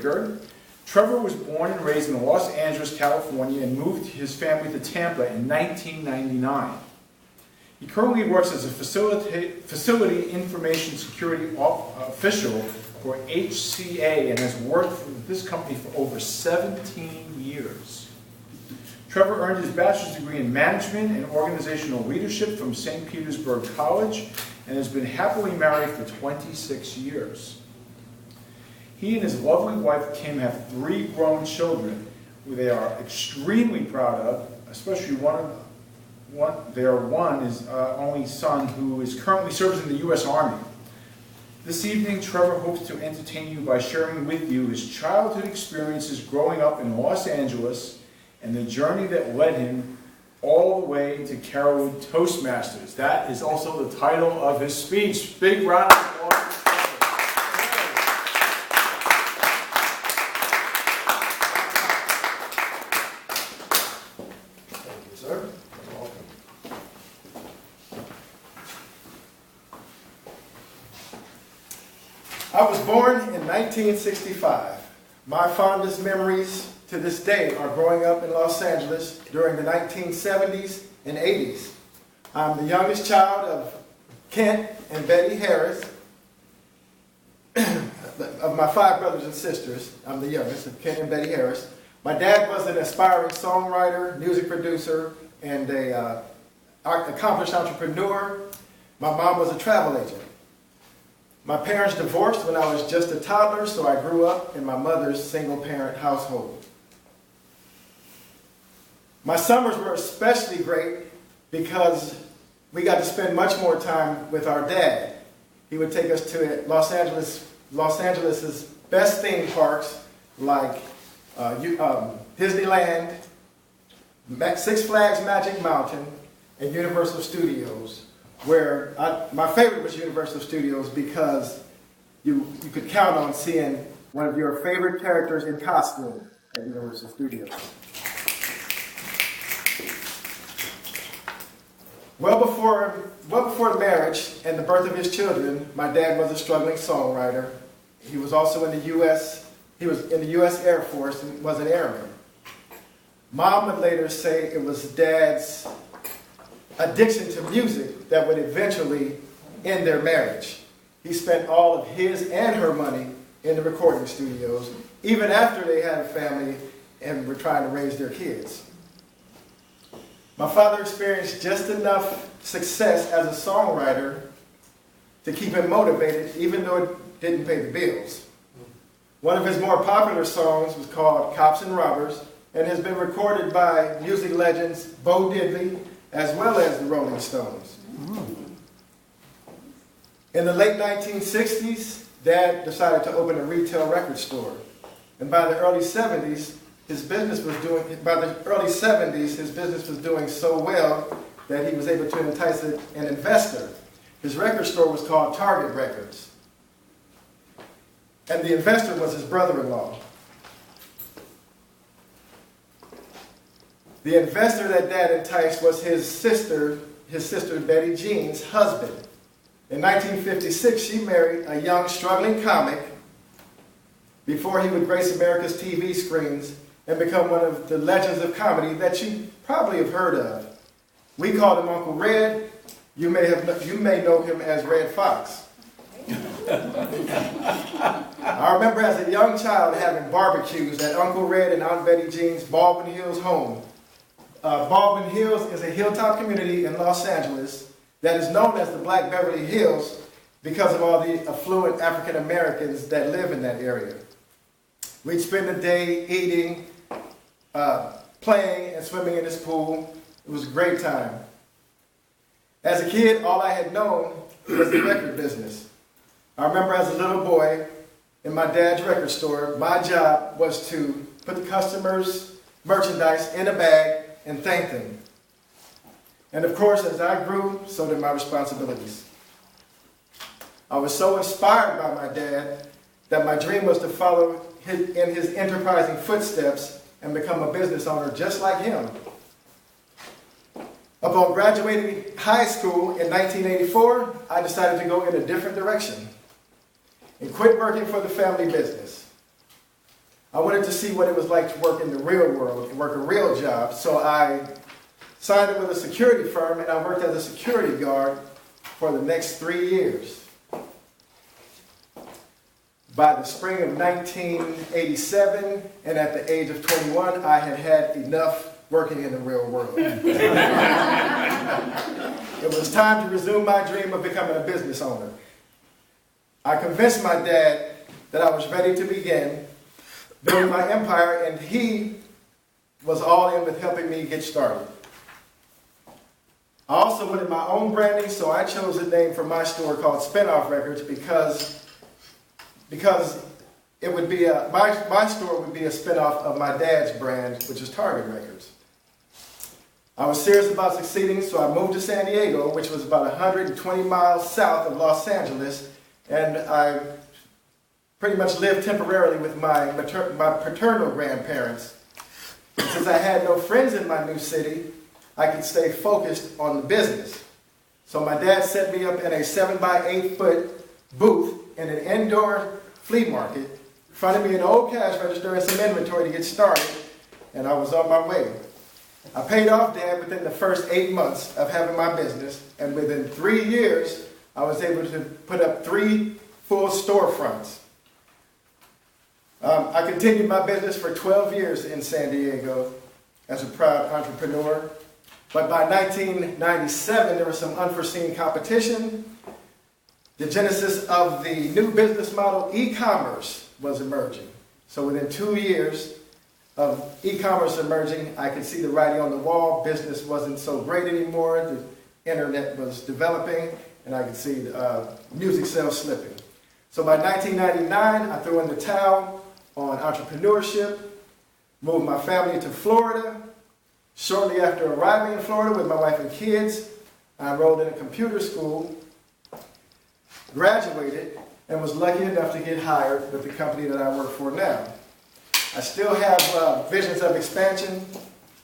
Trevor was born and raised in Los Angeles, California, and moved his family to Tampa in 1999. He currently works as a facility information security official for HCA and has worked for this company for over 17 years. Trevor earned his bachelor's degree in management and organizational leadership from St. Petersburg College and has been happily married for 26 years. He and his lovely wife Kim have 3 grown children who they are extremely proud of, especially their only son who is currently serving in the U.S. Army. This evening, Trevor hopes to entertain you by sharing with you his childhood experiences growing up in Los Angeles and the journey that led him all the way to Carrollwood Toastmasters. That is also the title of his speech. Big round of applause. I was born in 1965. My fondest memories to this day are growing up in Los Angeles during the 1970s and 80s. I'm the youngest child of Kent and Betty Harris. Of my 5 brothers and sisters, I'm the youngest of Kent and Betty Harris. My dad was an aspiring songwriter, music producer, and an accomplished entrepreneur. My mom was a travel agent. My parents divorced when I was just a toddler, so I grew up in my mother's single-parent household. My summers were especially great because we got to spend much more time with our dad. He would take us to Los Angeles's best theme parks like Disneyland, Six Flags Magic Mountain, and Universal Studios. Where my favorite was Universal Studios because you could count on seeing one of your favorite characters in costume at Universal Studios. Well before marriage and the birth of his children, my dad was a struggling songwriter. He was also in the U.S. He was in the U.S. Air Force and was an airman. Mom would later say it was Dad's addiction to music that would eventually end their marriage. He spent all of his and her money in the recording studios, even after they had a family and were trying to raise their kids. My father experienced just enough success as a songwriter to keep him motivated, even though it didn't pay the bills. One of his more popular songs was called Cops and Robbers and has been recorded by music legends Bo Diddley, as well as the Rolling Stones. In the late 1960s, Dad decided to open a retail record store. And by the early 70s, his business was doing so well that he was able to entice an investor. His record store was called Target Records. And the investor was his brother-in-law. The investor that Dad enticed was his sister Betty Jean's husband. In 1956, she married a young, struggling comic before he would grace America's TV screens and become one of the legends of comedy that you probably have heard of. We called him Uncle Red. You may know him as Red Fox. I remember as a young child having barbecues at Uncle Red and Aunt Betty Jean's Baldwin Hills home. Baldwin Hills is a hilltop community in Los Angeles that is known as the Black Beverly Hills because of all the affluent African Americans that live in that area. We'd spend the day eating, playing, and swimming in this pool. It was a great time. As a kid, all I had known was the record business. I remember as a little boy in my dad's record store, my job was to put the customers' merchandise in a bag and thank them. And of course, as I grew, so did my responsibilities. I was so inspired by my dad that my dream was to follow in his enterprising footsteps and become a business owner just like him. Upon graduating high school in 1984, I decided to go in a different direction and quit working for the family business. I wanted to see what it was like to work in the real world and work a real job. So I signed up with a security firm and I worked as a security guard for the next 3 years. By the spring of 1987 and at the age of 21, I had had enough working in the real world. It was time to resume my dream of becoming a business owner. I convinced my dad that I was ready to begin building my empire, and he was all in with helping me get started. I also wanted my own branding, so I chose a name for my store called Spinoff Records because it would be my store would be a spinoff of my dad's brand, which is Target Records. I was serious about succeeding, so I moved to San Diego, which was about 120 miles south of Los Angeles, and I pretty much lived temporarily with my paternal grandparents. Since I had no friends in my new city, I could stay focused on the business. So my dad set me up in a 7-by-8 foot booth in an indoor flea market, fronted me an old cash register and some inventory to get started, and I was on my way. I paid off Dad within the first 8 months of having my business, and within 3 years, I was able to put up 3 full storefronts. I continued my business for 12 years in San Diego as a proud entrepreneur, but by 1997, there was some unforeseen competition. The genesis of the new business model, e-commerce, was emerging. So within 2 years of e-commerce emerging, I could see the writing on the wall. Business wasn't so great anymore. The internet was developing, and I could see music sales slipping. So by 1999, I threw in the towel on entrepreneurship, moved my family to Florida. Shortly after arriving in Florida with my wife and kids, I enrolled in a computer school, graduated, and was lucky enough to get hired with the company that I work for now. I still have visions of expansion.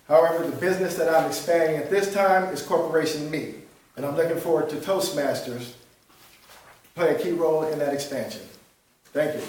However, the business that I'm expanding at this time is Corporation Me, and I'm looking forward to Toastmasters play a key role in that expansion. Thank you.